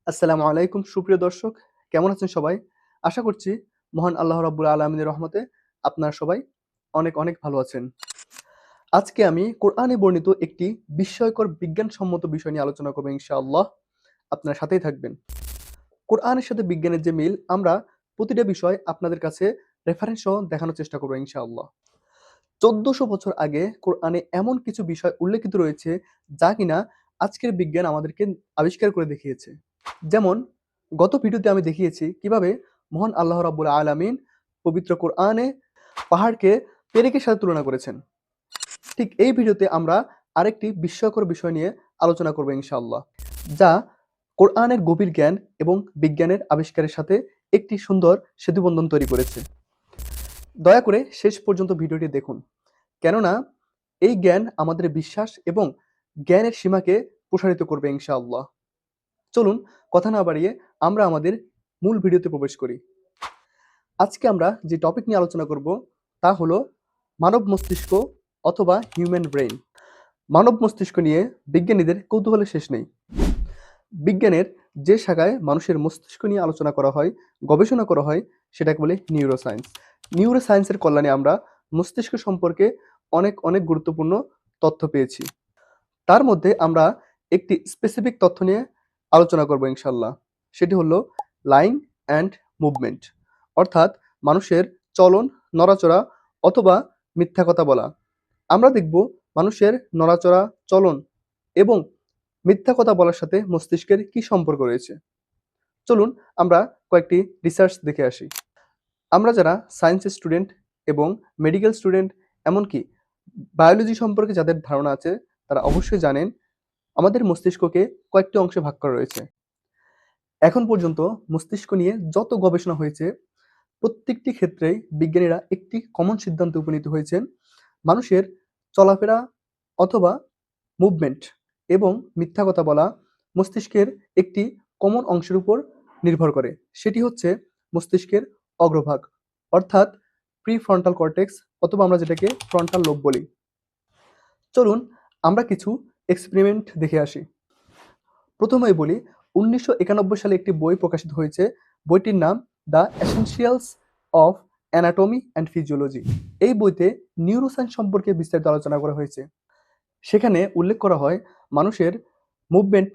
আসসালামু আলাইকুম সুপ্রিয় দর্শক, কেমন আছেন সবাই? আশা করছি মহান আল্লাহ রাব্বুল আলামিনের রহমতে আপনারা সবাই অনেক, অনেক ভালো আছেন। আজকে আমি কোরআনে বর্ণিত একটি বিস্ময়কর বিজ্ঞানসম্মত বিষয় নিয়ে আলোচনা করব ইনশাআল্লাহ। আপনারা সাথেই থাকবেন। কোরআনের সাথে বিজ্ঞানের যে মিল, আমরা প্রতিটা বিষয় আপনাদের কাছে রেফারেন্স সহ দেখানোর চেষ্টা করব ইনশাআল্লাহ। ১৪০০ বছর আগে কোরআনে এমন কিছু বিষয় উল্লেখিত রয়েছে যা কিনা আজকের বিজ্ঞান আমাদেরকে আবিষ্কার করে দেখিয়েছে। যেমন গত ভিডিওতে আমি দেখিয়েছি কিভাবে মহান আল্লাহ রাব্বুল আলামিন পবিত্র কোরআনে পাহাড়কে পেরেকের সাথে তুলনা করেছেন। ঠিক এই ভিডিওতে আমরা আরেকটি বিস্ময়কর বিষয় নিয়ে আলোচনা করব ইনশাআল্লাহ, যা কোরআনের গভীর জ্ঞান এবং বিজ্ঞানের আবিষ্কারের সাথে একটি সুন্দর সেতুবন্ধন তৈরি করেছে। দয়া করে শেষ পর্যন্ত ভিডিওটি দেখুন, কেননা এই জ্ঞান আমাদের বিশ্বাস এবং জ্ঞানের সীমাকে প্রসারিত করবে ইনশাআল্লাহ। চলুন কথা না বাড়িয়ে আমরা আমাদের মূল ভিডিওতে প্রবেশ করি। আজকে আমরা যে টপিক নিয়ে আলোচনা করব তা হলো মানব মস্তিষ্ক অথবা হিউম্যান ব্রেইন। মানব মস্তিষ্ক নিয়ে বিজ্ঞানীদের কৌতূহলের শেষ নেই। বিজ্ঞানের যে শাখায় মানুষের মস্তিষ্ক নিয়ে আলোচনা করা হয়, গবেষণা করা হয়, সেটাকে বলে নিউরোসায়েন্স। নিউরোসায়েন্সের কল্যাণে আমরা মস্তিষ্ক সম্পর্কে অনেক অনেক গুরুত্বপূর্ণ তথ্য পেয়েছি। তার মধ্যে আমরা একটি স্পেসিফিক তথ্য নিয়ে আলোচনা করব ইনশাল্লাহ। সেটি হলো লাইং অ্যান্ড মুভমেন্ট, অর্থাৎ মানুষের চলন, নড়াচড়া অথবা মিথ্যা কথা বলা। আমরা দেখব মানুষের নড়াচড়া, চলন এবং মিথ্যা কথা বলার সাথে মস্তিষ্কের কি সম্পর্ক রয়েছে। চলুন আমরা কয়েকটি রিসার্চ দেখে আসি। আমরা যারা সায়েন্সের স্টুডেন্ট এবং মেডিকেল স্টুডেন্ট, এমনকি বায়োলজি সম্পর্কে যাদের ধারণা আছে, তারা অবশ্যই জানেন আমাদের মস্তিষ্ককে কয়েকটি অংশে ভাগ করা রয়েছে। এখন পর্যন্ত মস্তিষ্ক নিয়ে যত গবেষণা হয়েছে, প্রত্যেকটি ক্ষেত্রেই বিজ্ঞানীরা একটি কমন সিদ্ধান্তে উপনীত হয়েছেন, মানুষের চলাফেরা অথবা মুভমেন্ট এবং মিথ্যা কথা বলা মস্তিষ্কের একটি কমন অংশের উপর নির্ভর করে। সেটি হচ্ছে মস্তিষ্কের অগ্রভাগ, অর্থাৎ প্রিফ্রন্টাল কর্টেক্স অথবা আমরা যেটাকে ফ্রন্টাল লোব বলি। চলুন আমরা কিছু এক্সপেরিমেন্ট দেখে আসি। প্রথমেই বলি, ১৯৯১ সালে একটি বই প্রকাশিত হয়েছে। বইটির নাম the essentials of anatomy and physiology. এই বইতে নিউরোসায়েন্স সম্পর্কে বিস্তারিত আলোচনা করা হয়েছে। সেখানে উল্লেখ করা হয় মানুষের মুভমেন্ট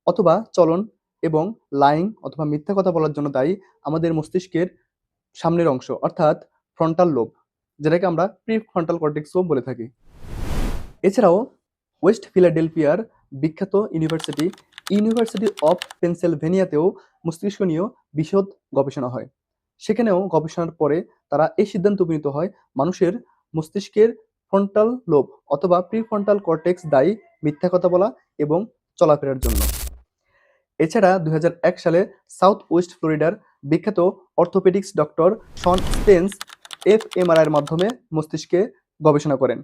অথবা চলন এবং লাইং অথবা মিথ্যা কথা বলার জন্য দায়ী আমাদের মস্তিষ্কের সামনের অংশ, অর্থাৎ ফ্রন্টাল লোব, যেটাকে আমরা প্রিফ্রন্টাল কর্টেক্সও বলে থাকি। এছাড়াও ওয়েস্ট ফিলাডেলফিয়ার বিখ্যাত ইউনিভার্সিটি অফ পেনসিলভেনিয়াতেও মস্তিষ্ক নিয়েও বিশদ গবেষণা হয়। সেখানেও গবেষণার পরে তারা এই সিদ্ধান্তে উপনীত হয় মানুষের মস্তিষ্কের ফ্রন্টাল লোব অথবা প্রিফ্রন্টাল কর্টেক্স দায়ী মিথ্যা কথা বলা এবং চলাফেরার জন্য। এছাড়া ২০০১ সালে সাউথ ওয়েস্ট ফ্লোরিডার বিখ্যাত অর্থোপেডিক্স ডক্টর শন স্পেন্স এফএমআরআই এর মাধ্যমে মস্তিষ্কে গবেষণা করেন।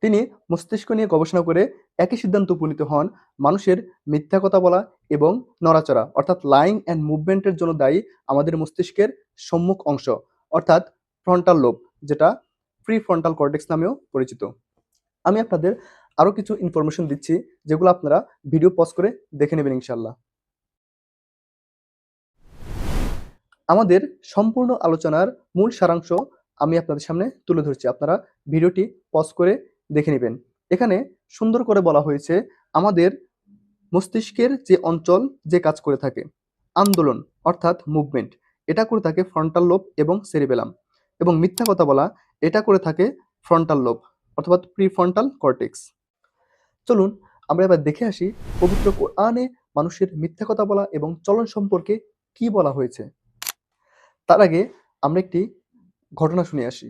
তিনি মস্তিষ্ক নিয়ে গবেষণা করে একই সিদ্ধান্তে উপনীত হন মানুষের মিথ্যা কথা বলা এবং নড়াচড়া অর্থাৎ লাইং অ্যান্ড মুভমেন্টের জন্য দায়ী আমাদের মস্তিষ্কের সম্মুখ অংশ, অর্থাৎ ফ্রন্টাল লোব, যেটা প্রিফ্রন্টাল কর্টেক্স নামেও পরিচিত। আমি আপনাদের আরও কিছু ইনফরমেশন দিচ্ছি, যেগুলো আপনারা ভিডিও পজ করে দেখে নেবেন ইনশাল্লাহ। আমাদের সম্পূর্ণ আলোচনার মূল সারাংশ আমি আপনাদের সামনে তুলে ধরছি, আপনারা ভিডিওটি পজ করে দেখে নেবেন। এখানে সুন্দর করে বলা হয়েছে আমাদের মস্তিষ্কের যে অঞ্চল যে কাজ করে থাকে, আন্দোলন অর্থাৎ মুভমেন্ট, এটা করে থাকে ফ্রন্টাল লোব এবং সেরিবেলাম, এবং মিথ্যা কথা বলা এটা করে থাকে ফ্রন্টাল লোব অথবা প্রিফ্রন্টাল কর্টেক্স। চলুন আমরা এবার দেখে আসি পবিত্র কোরআনে মানুষের মিথ্যা কথা বলা এবং চলন সম্পর্কে কি বলা হয়েছে। তার আগে আমরা একটি ঘটনা শুনে আসি।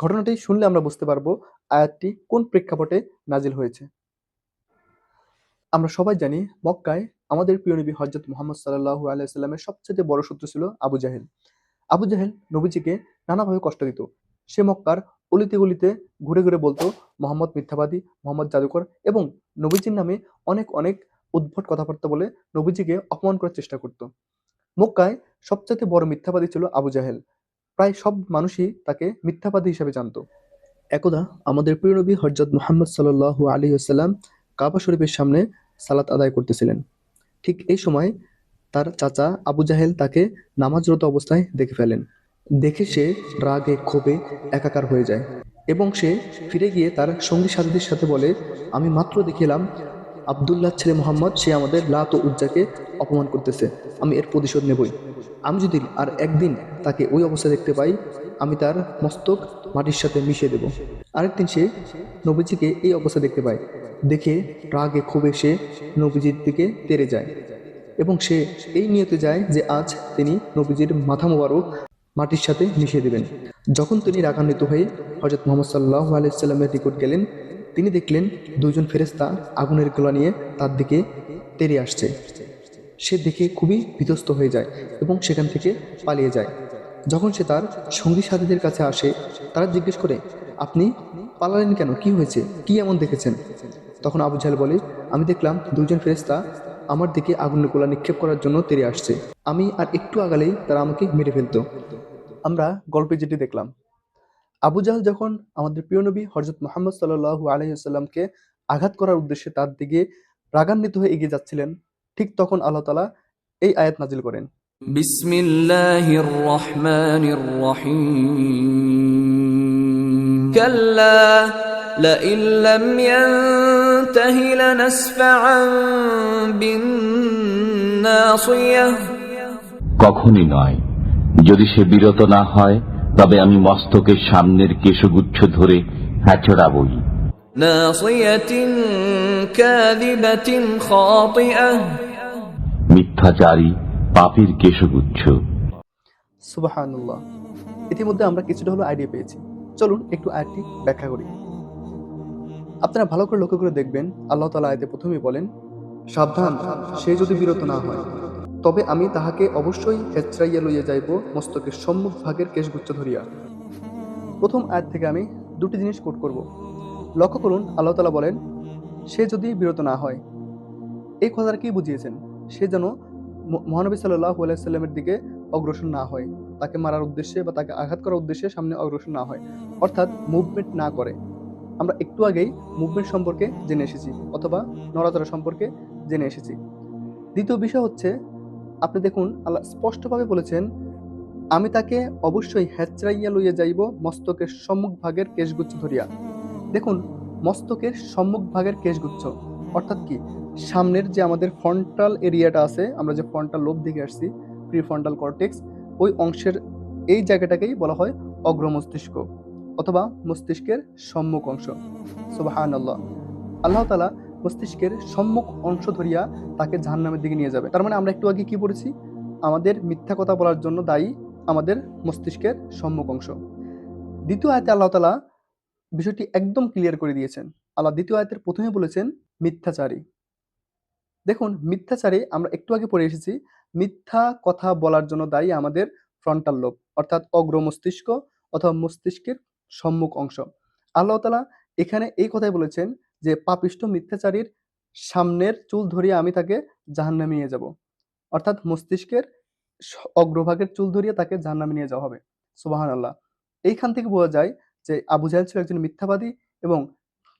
ঘটনাটি শুনলে আমরা বুঝতে পারবো আয়াতটি কোন প্রেক্ষাপটে নাজিল হয়েছে। আমরা সবাই জানি মক্কায় আমাদের প্রিয় নবী হযরত মুহাম্মদ সাল্লাল্লাহু আলাইহি ওয়াসাল্লামের সবচেয়ে বড় শত্রু ছিল আবু জাহেল। আবু জাহেল নবীজিকে নানাভাবে কষ্ট দিত। সে মক্কার অলিতে গলিতে ঘুরে ঘুরে বলতো মোহাম্মদ মিথ্যাবাদী, মোহাম্মদ জাদুকর, এবং নবীজির নামে অনেক অনেক উদ্ভট কথাবার্তা বলে নবীজিকে অপমান করার চেষ্টা করত। মক্কায় সবচেয়ে বড় মিথ্যাবাদী ছিল আবু জাহেল। প্রায় সব মানুষই তাকে মিথ্যাবাদী হিসেবে জানত। একদা আমাদের প্রিয় নবী হযরত মুহাম্মদ সাল্লাল্লাহু আলাইহি ওয়াসাল্লাম কাবা শরীফের সামনে সালাত আদায় করতেছিলেন। ঠিক এই সময় তার চাচা আবু জাহেল তাকে নামাজরত অবস্থায় দেখে ফেলেন। দেখে সে রাগে ক্ষোভে একাকার হয়ে যায় এবং সে ফিরে গিয়ে তার সঙ্গী সাথীদের সাথে বলে, আমি মাত্র দেখিলাম আব্দুল্লাহ ছেলে মোহাম্মদ, সে আমাদের লাত ও উজ্জাকে অপমান করতেছে, আমি এর প্রতিশোধ নেবই। আমি যদি আর একদিন তাকে ওই অবস্থায় দেখতে পাই, আমি তার মস্তক মাটির সাথে মিশিয়ে দেব। আরেকদিন সে নবীজিকে এই অবস্থা দেখতে পায়। দেখে রাগে ক্ষোভে সে নবীজির দিকে তেড়ে যায় এবং সে এই নিয়তে যায় যে আজ তিনি নবীজির মাথা মোবারক মাটির সাথে মিশিয়ে দেবেন। যখন তিনি রাগান্বিত হয়ে হযরত মুহাম্মদ সাল্লাল্লাহু আলাইহি সাল্লামের নিকট গেলেন, তিনি দেখলেন দুইজন ফেরেশতা আগুনের গোলা নিয়ে তার দিকে তেড়ে আসছে। সে দেখে খুবই বিধ্বস্ত হয়ে যায় এবং সেখান থেকে পালিয়ে যায়। যখন সে তার সঙ্গী সাথীদের কাছে আসে, তারা জিজ্ঞেস করে, আপনি পালালেন কেন, কি হয়েছে, কি এমন দেখেছেন? তখন আবু জাহেল বলে, আমি দেখলাম দুইজন ফেরেশতা আমার দিকে আগুনের গোলা নিক্ষেপ করার জন্য তেড়ে আসছে, আমি আর একটু আগালেই তারা আমাকে মেরে ফেলতো। আমরা গল্পে যেটি দেখলাম, আবু জাহেল যখন আমাদের প্রিয় নবী হযরত মুহাম্মদ সাল্লাল্লাহু আলাইহি ওয়াসাল্লামকে আঘাত করার উদ্দেশ্যে তার দিকে রাগান্বিত হয়ে এগিয়ে যাচ্ছিলেন, ঠিক তখন আল্লাহ তাআলা এই আয়াত নাজিল করেন, বিসমিল্লাহির রহমানির রহিম কাল্লা লাইন লাম ইয়ানতাহি লানাসফা'আন বিন-নাসিয়াহ। কখনই নয়, যদি সে বিরত না হয় তবে আমি মস্তকের সামনের কেশগুচ্ছ ধরে হ্যাচড়াবই। নাসিয়াতিন কাযিবাতিন খাতিআহ। মিথ্যাচারী পাপীর কেশগুচ্ছ। সুবহানাল্লাহ। ইতিমধ্যে আমরা কিছুটা হলো আইডিয়া পেয়েছি, চলুন একটু আয়াতটি ব্যাখ্যা করি। আপনারা ভালো করে লক্ষ্য করে দেখবেন, আল্লাহ তাআলা আয়াতে প্রথমেই বলেন, সাবধান, সে যদি বিরত না হয় তবে আমি তাহাকে অবশ্যই হেচড়াইয়া লইয়া যাইব মস্তকের সম্মুখ ভাগের কেশগুচ্ছ ধরিয়া। প্রথম আয়াত থেকে আমি দুটি জিনিস কোট করব। লক্ষ্য করুন, আল্লাহ তাআলা বলেন, সে যদি বিরত না হয়। এই কথাটা কি বুঝিয়েছেন? সে যেন মহানবী সাল্লাল্লাহু আলাইহি সাল্লামের দিকে অগ্রসর না হয়, তাকে মারার উদ্দেশ্যে বা তাকে আঘাত করার উদ্দেশ্যে সামনে অগ্রসর না হয়, অর্থাৎ মুভমেন্ট না করে। আমরা একটু আগেই মুভমেন্ট সম্পর্কে জেনে এসেছি, অথবা নড়াচড়া সম্পর্কে জেনে এসেছি। দ্বিতীয় বিষয় হচ্ছে, আপনি দেখুন আল্লাহ স্পষ্টভাবে বলেছেন, আমি তাকে অবশ্যই হেচড়াইয়া লইয়া যাইব মস্তকের সম্মুখ ভাগের কেশগুচ্ছ ধরিয়া। দেখুন, মস্তকের সম্মুখ ভাগের কেশগুচ্ছ অর্থাৎ কি? সামনের যে আমাদের ফ্রন্টাল এরিয়াটা আছে, আমরা যে ফ্রন্টাল লোব দিকে আসছি, প্রিফ্রন্টাল কর্টেক্স, ওই অংশের এই জায়গাটাকেই বলা হয় অগ্র মস্তিষ্ক অথবা মস্তিষ্কের সম্মুখ অংশ। সুবহানাল্লাহ। আল্লাহ তাআলা মস্তিষ্কের সম্মুখ অংশ ধরিয়া তাকে জাহান্নামের দিকে নিয়ে যাবে। তার মানে আমরা একটু আগে কি পড়েছি? আমাদের মিথ্যা কথা বলার জন্য দায়ী আমাদের মস্তিষ্কের সম্মুখ অংশ। দ্বিতীয় আয়াতে আল্লাহ তাআলা বিষয়টি একদম ক্লিয়ার করে দিয়েছেন। আল্লাহ দ্বিতীয় আয়াতের প্রথমে বলেছেন মিথ্যাচারী। দেখুন, মিথ্যাচারী আমরা একটু আগে পড়ে এসেছি, মিথ্যা কথা বলার জন্য দায়ী আমাদের ফ্রন্টাল লোব অর্থাৎ অগ্র মস্তিষ্ক অথবা মস্তিষ্কের সম্মুখ অংশ। আল্লাহ তাআলা এখানে এই কথাই বলেছেন যে পাপিষ্ঠ মিথ্যাচারীর সামনের চুল ধরিয়ে আমি তাকে জাহান্নামে নিয়ে যাব, অর্থাৎ মস্তিষ্কের অগ্রভাগের চুল ধরিয়ে তাকে জাহান্নামে নিয়ে যাওয়া হবে। সুবহানাল্লাহ। এইখান থেকে বোঝা যায় যে আবু জাহেল ছিল একজন মিথ্যাবাদী এবং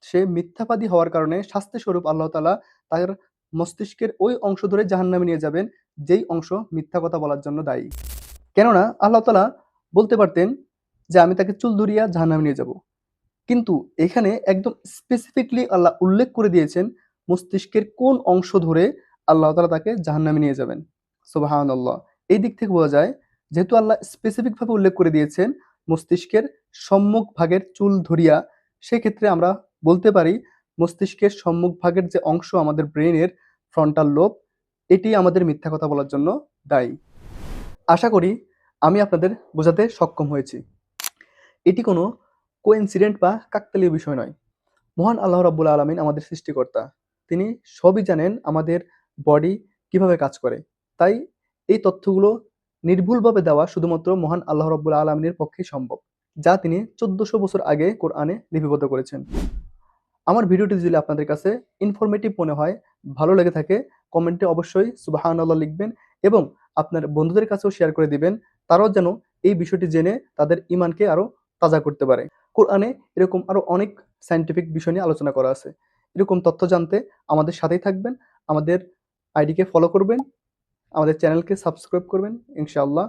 সে মিথ্যাবাদী হওয়ার কারণে শাস্তি স্বরূপ আল্লাহ তাআলা তার মস্তিষ্কের ওই অংশ ধরে জাহান্নামে নিয়ে যাবেন, যেই অংশ মিথ্যা কথা বলার জন্য দায়ী। কেননা আল্লাহ তাআলা বলতে পারতেন যে আমি তাকে চুল ধরিয়া জাহান্নামে নিয়ে যাব, কিন্তু এখানে একদম স্পেসিফিকলি আল্লাহ উল্লেখ করে দিয়েছেন মস্তিষ্কের কোন অংশ ধরে আল্লাহ তাআলা তাকে জাহান্নামে নিয়ে যাবেন। সুবহানাল্লাহ। এই দিক থেকে বোঝা যায়, যেহেতু আল্লাহ স্পেসিফিক ভাবে উল্লেখ করে দিয়েছেন মস্তিষ্কের সম্মুখ ভাগের চুল ধরিয়া, সেক্ষেত্রে আমরা বলতে পারি মস্তিষ্কের সম্মুখ ভাগের যে অংশ আমাদের ব্রেনের ফ্রন্টাল লোব, এটি আমাদের মিথ্যা কথা বলার জন্য দায়ী। আশা করি আমি আপনাদের বোঝাতে সক্ষম হয়েছি। এটি কোনো কোইন্সিডেন্ট বা কাকতালীয় বিষয় নয়। মহান আল্লাহ রাব্বুল আলামিন আমাদের সৃষ্টিকর্তা। তিনি সবই জানেন আমাদের বডি কিভাবে কাজ করে। তাই এই তথ্যগুলো নির্ভুলভাবে দেওয়া শুধুমাত্র মহান আল্লাহ রাব্বুল আলামিনের পক্ষেই সম্ভব, যা তিনি 1400 বছর আগে কোরআনে লিপিবদ্ধ করেছেন। আমার ভিডিওটি যদি আপনাদের কাছে ইনফরমেটিভ মনে হয়, ভালো লেগে থাকে, কমেন্টে অবশ্যই সুবহানাল্লাহ লিখবেন এবং আপনার বন্ধুদের কাছেও শেয়ার করে দিবেন, তারাও যেন এই বিষয়টি জেনে তাদের ঈমানকে আরো তাজা করতে পারে। কোরআনে এরকম আরো অনেক সায়েন্টিফিক বিষয় নিয়ে আলোচনা করা আছে। এরকম তথ্য জানতে আমাদের সাথেই থাকবেন, আমাদের আইডিকে ফলো করবেন। আমাদের চ্যানেলকে সাবস্ক্রাইব করবেন ইনশাআল্লাহ।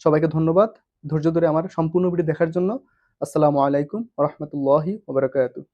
সবাইকে ধন্যবাদ ধৈর্য ধরে আমার সম্পূর্ণ ভিডিও দেখার জন্য। আসসালামু আলাইকুম ওয়া রাহমাতুল্লাহি ওয়া বারাকাতুহু।